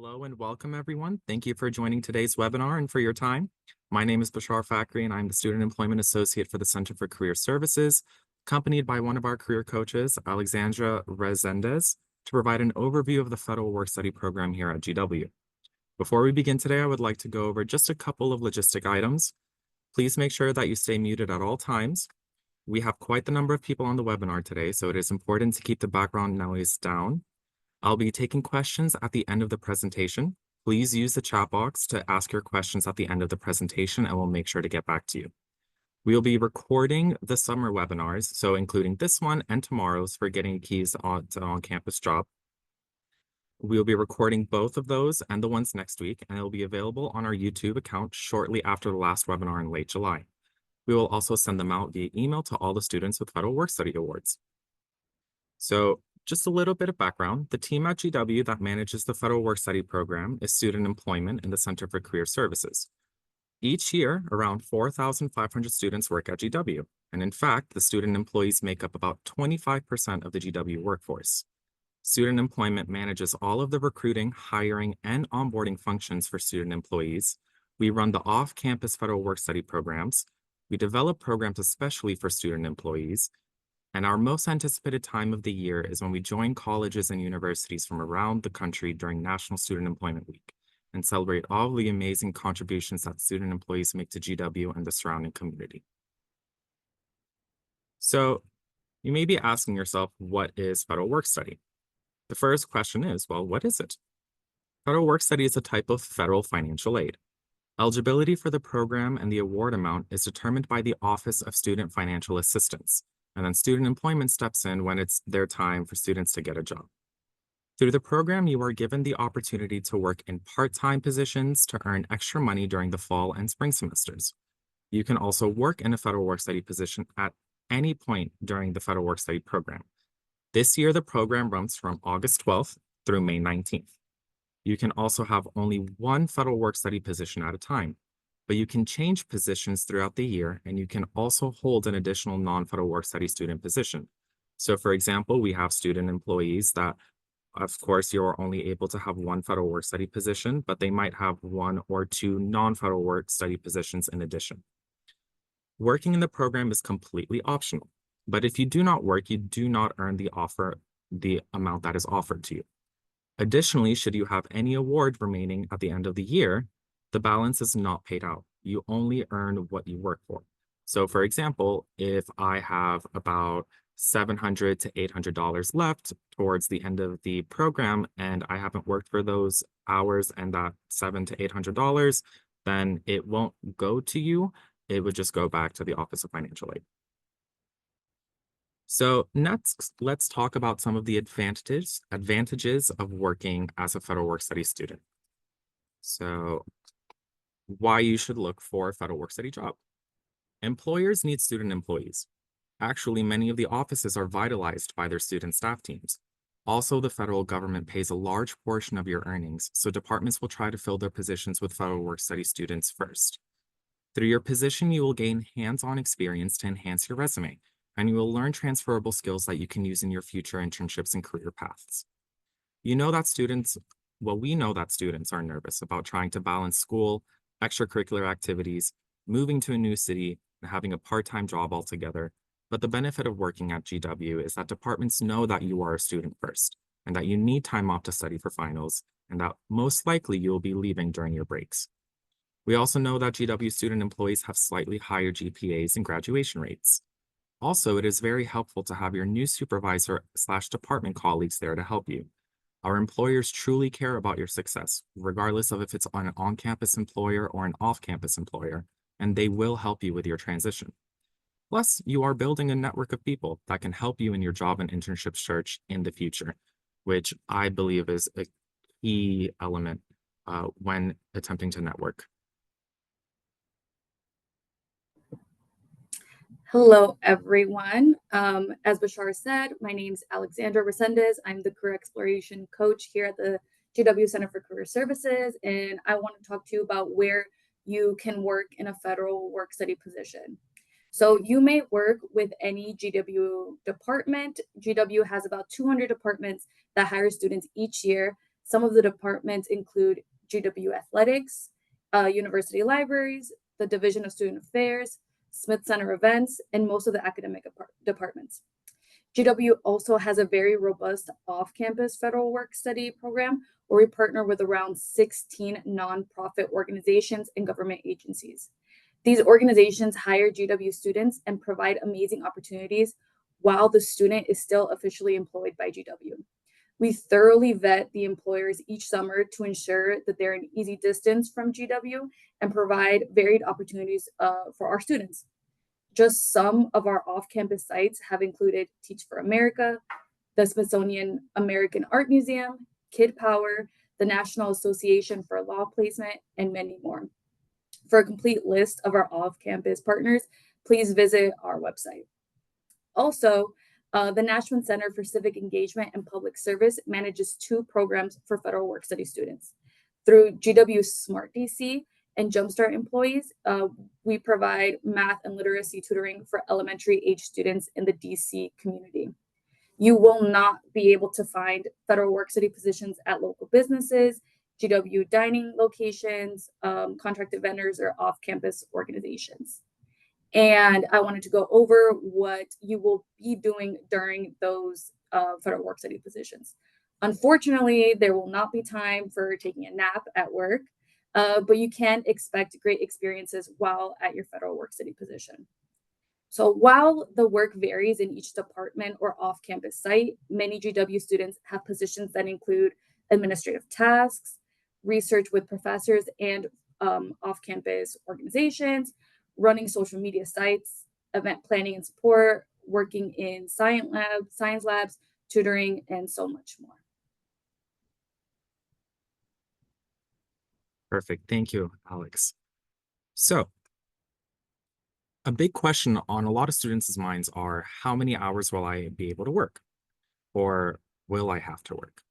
Hello and welcome, everyone. Thank you for joining today's webinar and for your time. My name is Bashar Fakri, and I'm the Student Employment Associate for the Center for Career Services, accompanied by one of our career coaches, Alexandra Resendez, to provide an overview of the Federal Work Study program here at GW. Before we begin today, I would like to go over just a couple of logistic items. Please make sure that you stay muted at all times. We have quite the number of people on the webinar today, so it is important to keep the background noise down. I'll be taking questions at the end of the presentation. Please use the chat box to ask your questions at the end of the presentation, and we'll make sure to get back to you. We'll be recording the summer webinars, so including this one and tomorrow's for getting keys to on-campus job. We'll be recording both of those and the ones next week, and it'll be available on our YouTube account shortly after the last webinar in late July. We will also send them out via email to all the students with Federal Work Study Awards. So just a little bit of background. The team at GW that manages the Federal Work Study program is Student Employment in the Center for Career Services. Each year, around 4,500 students work at GW. And in fact, the student employees make up about 25% of the GW workforce. Student Employment manages all of the recruiting, hiring, and onboarding functions for student employees. We run the off-campus Federal Work Study programs. We develop programs especially for student employees. And our most anticipated time of the year is when we join colleges and universities from around the country during National Student Employment Week and celebrate all the amazing contributions that student employees make to GW and the surrounding community. So you may be asking yourself, what is Federal Work Study? The first question is, well, what is it? Federal Work Study is a type of federal financial aid. Eligibility for the program and the award amount is determined by the Office of Student Financial Assistance. And then Student Employment steps in when it's their time for students to get a job. Through the program, you are given the opportunity to work in part-time positions to earn extra money during the fall and spring semesters. You can also work in a Federal Work Study position at any point during the Federal Work Study program. This year, the program runs from August 12th through May 19th. You can also have only one Federal Work Study position at a time, but you can change positions throughout the year, and you can also hold an additional non-Federal Work Study student position. So for example, we have student employees that, of course, you're only able to have one Federal Work Study position, but they might have one or two non-Federal Work Study positions in addition. Working in the program is completely optional, but if you do not work, you do not earn the amount that is offered to you. Additionally, should you have any award remaining at the end of the year, the balance is not paid out. You only earn what you work for. So for example, if I have about $700 to $800 left towards the end of the program and I haven't worked for those hours and that $700 to $800, then it won't go to you. It would just go back to the Office of Financial Aid. So next, let's talk about some of the advantages of working as a Federal Work Study student. So why you should look for a Federal Work Study job. Employers need student employees. Actually, many of the offices are vitalized by their student staff teams. Also, the federal government pays a large portion of your earnings, so departments will try to fill their positions with Federal Work Study students first. Through your position, you will gain hands-on experience to enhance your resume, and you will learn transferable skills that you can use in your future internships and career paths. We know that students are nervous about trying to balance school, extracurricular activities, moving to a new city, and having a part-time job altogether. But the benefit of working at GW is that departments know that you are a student first, and that you need time off to study for finals, and that most likely you will be leaving during your breaks. We also know that GW student employees have slightly higher GPAs and graduation rates. Also, it is very helpful to have your new supervisor/department colleagues there to help you. Our employers truly care about your success, regardless of if it's an on-campus employer or an off-campus employer, and they will help you with your transition. Plus, you are building a network of people that can help you in your job and internship search in the future, which I believe is a key element when attempting to network. Hello, everyone. As Bashar said, my name is Alexandra Resendez. I'm the Career Exploration Coach here at the GW Center for Career Services, and I want to talk to you about where you can work in a Federal Work Study position. So you may work with any GW department. GW has about 200 departments that hire students each year. Some of the departments include GW Athletics, University Libraries, the Division of Student Affairs, Smith Center Events, and most of the academic departments. GW also has a very robust off-campus federal work study program where we partner with around 16 nonprofit organizations and government agencies. These organizations hire GW students and provide amazing opportunities while the student is still officially employed by GW. We thoroughly vet the employers each summer to ensure that they're an easy distance from GW and provide varied opportunities for our students. Just some of our off-campus sites have included Teach for America, the Smithsonian American Art Museum, Kid Power, the National Association for Law Placement, and many more. For a complete list of our off-campus partners, please visit our website. Also, the Nashville Center for Civic Engagement and Public Service manages 2 programs for federal work study students. Through GW Smart DC and Jumpstart employees, we provide math and literacy tutoring for elementary age students in the DC community. You will not be able to find federal work study positions at local businesses, GW dining locations, contracted vendors, or off-campus organizations. And I wanted to go over what you will be doing during those federal work study positions. Unfortunately, there will not be time for taking a nap at work, but you can expect great experiences while at your federal work study position. So while the work varies in each department or off-campus site, many GW students have positions that include administrative tasks, research with professors and off-campus organizations, running social media sites, event planning and support, working in science labs, tutoring, and so much more. Perfect. Thank you, Alex. So, a big question on a lot of students' minds are how many hours will I be able to work? Or will I have to work?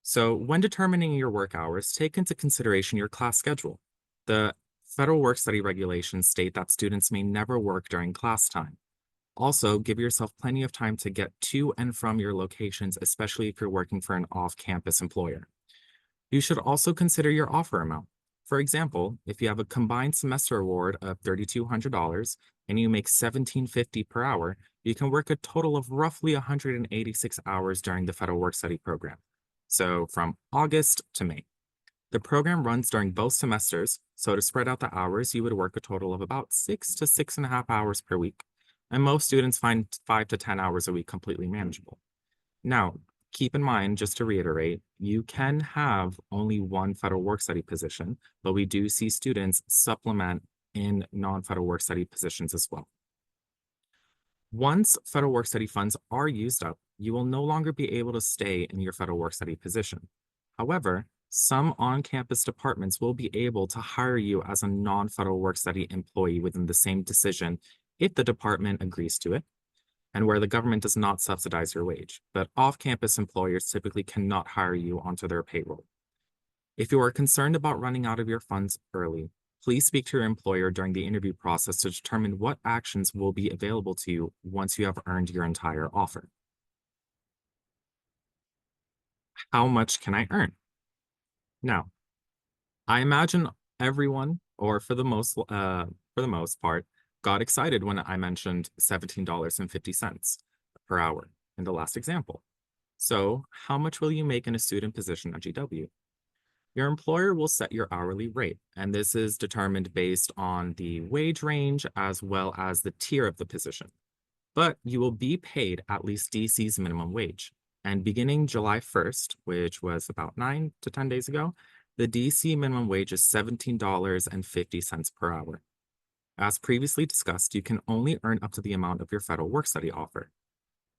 So, when determining your work hours, take into consideration your class schedule. The federal work study regulations state that students may never work during class time. Also, give yourself plenty of time to get to and from your locations, especially if you're working for an off-campus employer. You should also consider your offer amount. For example, if you have a combined semester award of $3,200 and you make $17.50 per hour, you can work a total of roughly 186 hours during the federal work study program. So from August to May. The program runs during both semesters, so to spread out the hours, you would work a total of about 6 to 6.5 hours per week. And most students find 5 to 10 hours a week completely manageable. Now, keep in mind, just to reiterate, you can have only one federal work study position, but we do see students supplement in non-federal work study positions as well. Once federal work study funds are used up, you will no longer be able to stay in your federal work study position. However, some on-campus departments will be able to hire you as a non-federal work study employee within the same decision if the department agrees to it, and where the government does not subsidize your wage, but off-campus employers typically cannot hire you onto their payroll. If you are concerned about running out of your funds early, please speak to your employer during the interview process to determine what actions will be available to you once you have earned your entire offer. How much can I earn? Now, I imagine everyone, or for the most part, got excited when I mentioned $17.50 per hour in the last example. So, how much will you make in a student position at GW? Your employer will set your hourly rate, and this is determined based on the wage range as well as the tier of the position. But you will be paid at least DC's minimum wage. And beginning July 1st, which was about 9 to 10 days ago, the DC minimum wage is $17.50 per hour. As previously discussed, you can only earn up to the amount of your federal work study offer.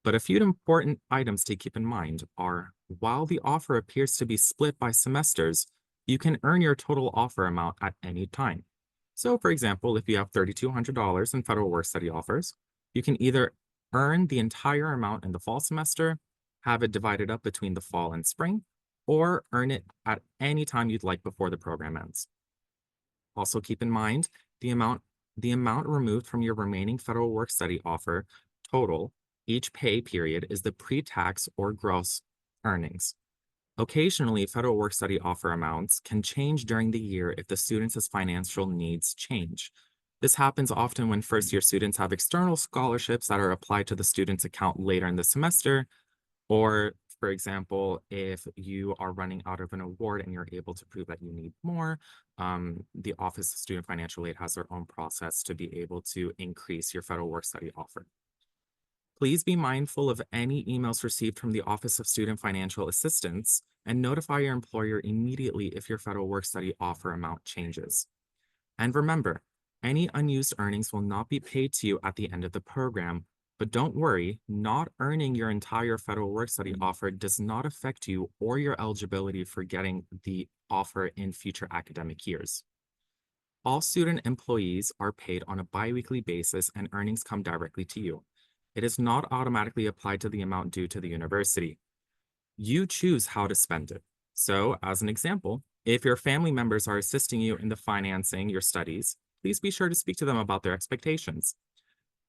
But a few important items to keep in mind are, while the offer appears to be split by semesters, you can earn your total offer amount at any time. So for example, if you have $3,200 in federal work study offers, you can either earn the entire amount in the fall semester, have it divided up between the fall and spring, or earn it at any time you'd like before the program ends. Also keep in mind, the amount removed from your remaining federal work study offer total each pay period is the pre-tax or gross earnings. Occasionally, federal work-study offer amounts can change during the year if the student's financial needs change. This happens often when first-year students have external scholarships that are applied to the student's account later in the semester, or, for example, if you are running out of an award and you're able to prove that you need more, the Office of Student Financial Aid has their own process to be able to increase your federal work-study offer. Please be mindful of any emails received from the Office of Student Financial Assistance and notify your employer immediately if your federal work-study offer amount changes. And remember, any unused earnings will not be paid to you at the end of the program, but don't worry, not earning your entire federal work-study offer does not affect you or your eligibility for getting the offer in future academic years. All student employees are paid on a biweekly basis and earnings come directly to you. It is not automatically applied to the amount due to the university. You choose how to spend it. So, as an example, if your family members are assisting you in the financing your studies, please be sure to speak to them about their expectations.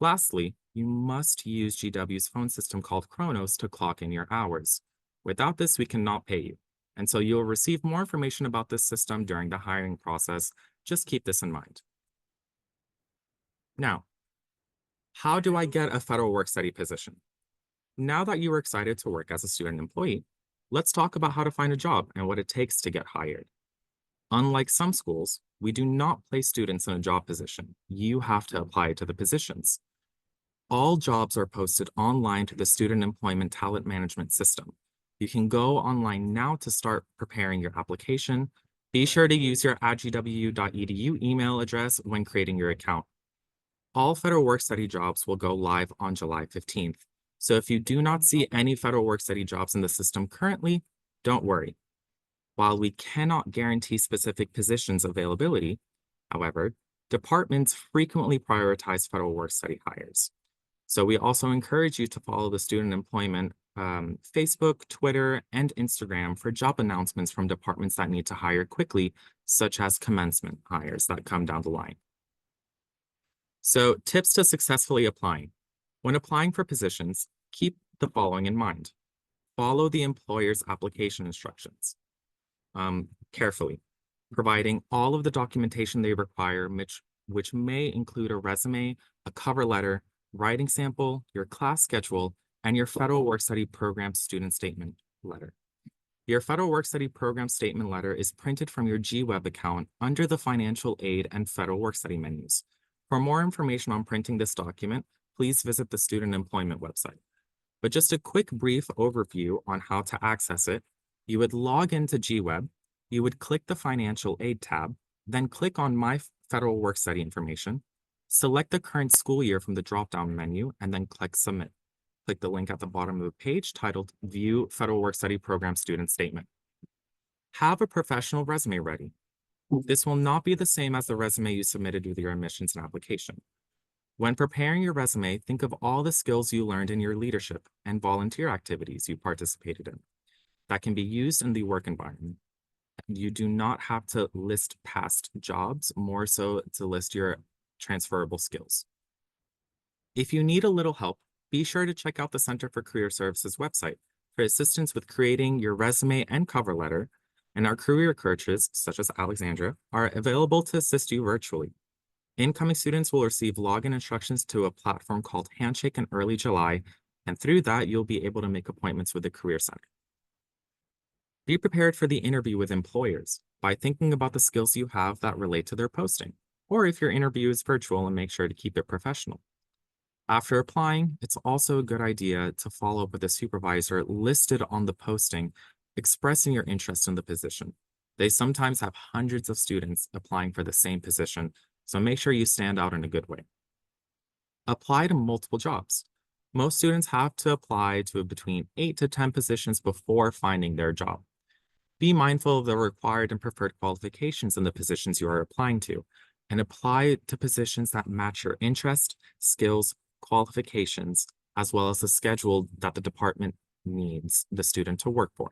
Lastly, you must use GW's phone system called Chronos to clock in your hours. Without this, we cannot pay you. And so you'll receive more information about this system during the hiring process. Just keep this in mind. Now, how do I get a federal work-study position? Now that you are excited to work as a student employee, let's talk about how to find a job and what it takes to get hired. Unlike some schools, we do not place students in a job position. You have to apply to the positions. All jobs are posted online to the Student Employment Talent Management System. You can go online now to start preparing your application. Be sure to use your go.gwu.edu email address when creating your account. All federal work-study jobs will go live on July 15th. So if you do not see any federal work-study jobs in the system currently, don't worry. While we cannot guarantee specific positions availability, however, departments frequently prioritize federal work-study hires. So we also encourage you to follow the Student Employment Facebook, Twitter, and Instagram for job announcements from departments that need to hire quickly, such as commencement hires that come down the line. So tips to successfully applying. When applying for positions, keep the following in mind. Follow the employer's application instructions carefully, providing all of the documentation they require, which may include a resume, a cover letter, writing sample, your class schedule, and your federal work-study program student statement letter. Your federal work-study program statement letter is printed from your GWeb account under the financial aid and federal work-study menus. For more information on printing this document, please visit the Student Employment website. But just a quick brief overview on how to access it, you would log into GWeb, you would click the Financial Aid tab, then click on My Federal Work-Study Information, select the current school year from the drop-down menu, and then click Submit. Click the link at the bottom of the page titled View Federal Work-Study Program Student Statement. Have a professional resume ready. This will not be the same as the resume you submitted with your admissions and application. When preparing your resume, think of all the skills you learned in your leadership and volunteer activities you participated in that can be used in the work environment. You do not have to list past jobs, more so to list your transferable skills. If you need a little help, be sure to check out the Center for Career Services website for assistance with creating your resume and cover letter, and our career coaches, such as Alexandra, are available to assist you virtually. Incoming students will receive login instructions to a platform called Handshake in early July, and through that, you'll be able to make appointments with the Career Center. Be prepared for the interview with employers by thinking about the skills you have that relate to their posting, or if your interview is virtual, and make sure to keep it professional. After applying, it's also a good idea to follow up with a supervisor listed on the posting, expressing your interest in the position. They sometimes have hundreds of students applying for the same position, so make sure you stand out in a good way. Apply to multiple jobs. Most students have to apply to between 8 to 10 positions before finding their job. Be mindful of the required and preferred qualifications in the positions you are applying to, and apply to positions that match your interest, skills, qualifications, as well as the schedule that the department needs the student to work for.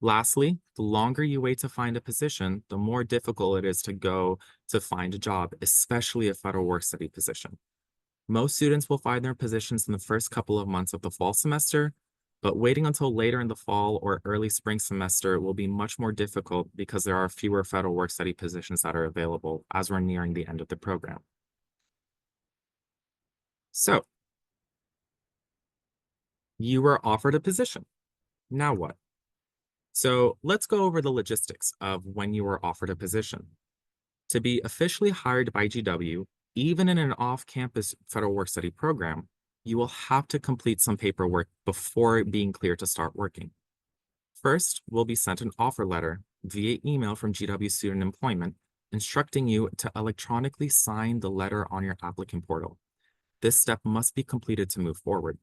Lastly, the longer you wait to find a position, the more difficult it is to go to find a job, especially a federal work-study position. Most students will find their positions in the first couple of months of the fall semester, But waiting until later in the fall or early spring semester will be much more difficult because there are fewer federal work study positions that are available as we're nearing the end of the program. So, you were offered a position. Now what? So, let's go over the logistics of when you were offered a position. To be officially hired by GW, even in an off-campus federal work study program, you will have to complete some paperwork before being cleared to start working. First, we'll be sent an offer letter via email from GW Student Employment instructing you to electronically sign the letter on your applicant portal. This step must be completed to move forward.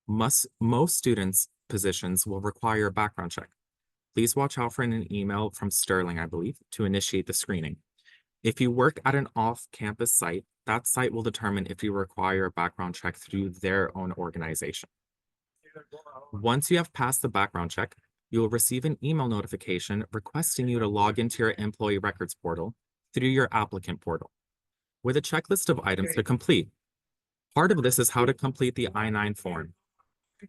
Most students' positions will require a background check. Please watch out for an email from Sterling, I believe, to initiate the screening. If you work at an off-campus site, that site will determine if you require a background check through their own organization. Once you have passed the background check, you will receive an email notification requesting you to log into your employee records portal through your applicant portal with a checklist of items to complete. Part of this is how to complete the I-9 form.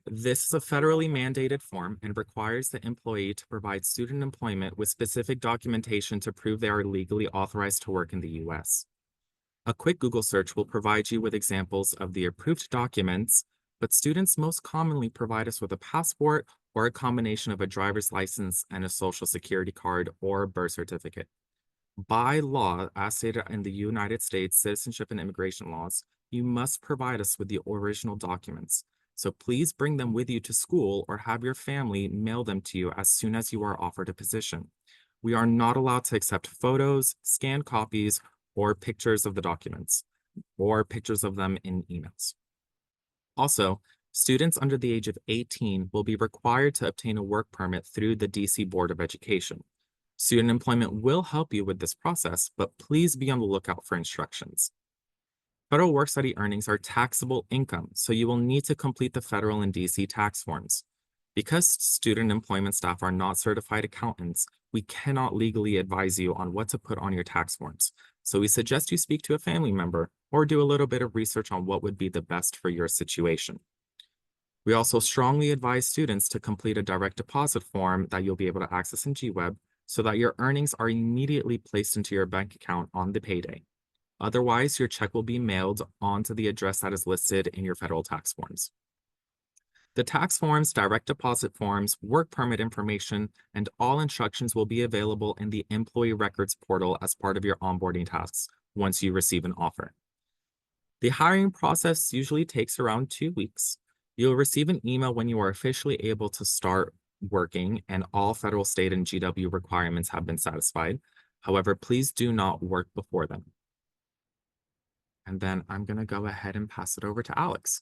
This is a federally mandated form and requires the employee to provide student employment with specific documentation to prove they are legally authorized to work in the U.S. A quick Google search will provide you with examples of the approved documents, but students most commonly provide us with a passport or a combination of a driver's license and a social security card or birth certificate. By law, as stated in the United States Citizenship and Immigration laws, you must provide us with the original documents. So please bring them with you to school or have your family mail them to you as soon as you are offered a position. We are not allowed to accept photos, scanned copies, or pictures of the documents, or pictures of them in emails. Also, students under the age of 18 will be required to obtain a work permit through the DC Board of Education. Student employment will help you with this process, but please be on the lookout for instructions. Federal work study earnings are taxable income, so you will need to complete the federal and DC tax forms. Because student employment staff are not certified accountants, we cannot legally advise you on what to put on your tax forms. So we suggest you speak to a family member or do a little bit of research on what would be the best for your situation. We also strongly advise students to complete a direct deposit form that you'll be able to access in GWeb so that your earnings are immediately placed into your bank account on the payday. Otherwise, your check will be mailed onto the address that is listed in your federal tax forms. The tax forms, direct deposit forms, work permit information, and all instructions will be available in the employee records portal as part of your onboarding tasks once you receive an offer. The hiring process usually takes around 2 weeks. You'll receive an email when you are officially able to start working and all federal, state, and GW requirements have been satisfied. However, please do not work before then. And then I'm going to go ahead and pass it over to Alex.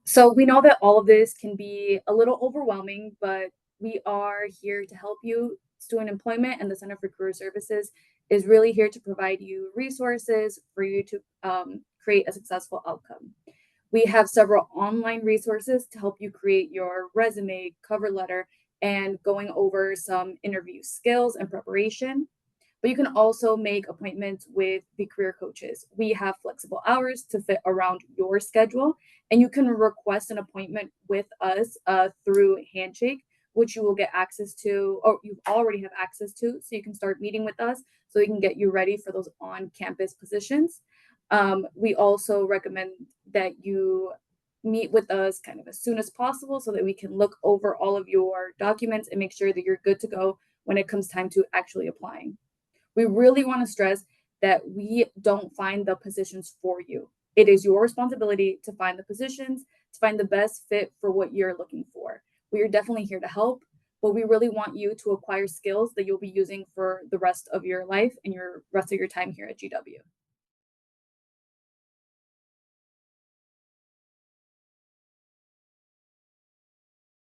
So we know that all of this can be a little overwhelming, but we are here to help you. Student Employment and the Center for Career Services is really here to provide you resources for you to create a successful outcome. We have several online resources to help you create your resume, cover letter, and going over some interview skills and preparation. But you can also make appointments with the career coaches. We have flexible hours to fit around your schedule, and you can request an appointment with us through Handshake, which you will get access to, or you already have access to, so you can start meeting with us so we can get you ready for those on-campus positions. We also recommend that you meet with us kind of as soon as possible so that we can look over all of your documents and make sure that you're good to go when it comes time to actually applying. We really want to stress that we don't find the positions for you. It is your responsibility to find the positions, to find the best fit for what you're looking for. We are definitely here to help, but we really want you to acquire skills that you'll be using for the rest of your life and your rest of your time here at GW.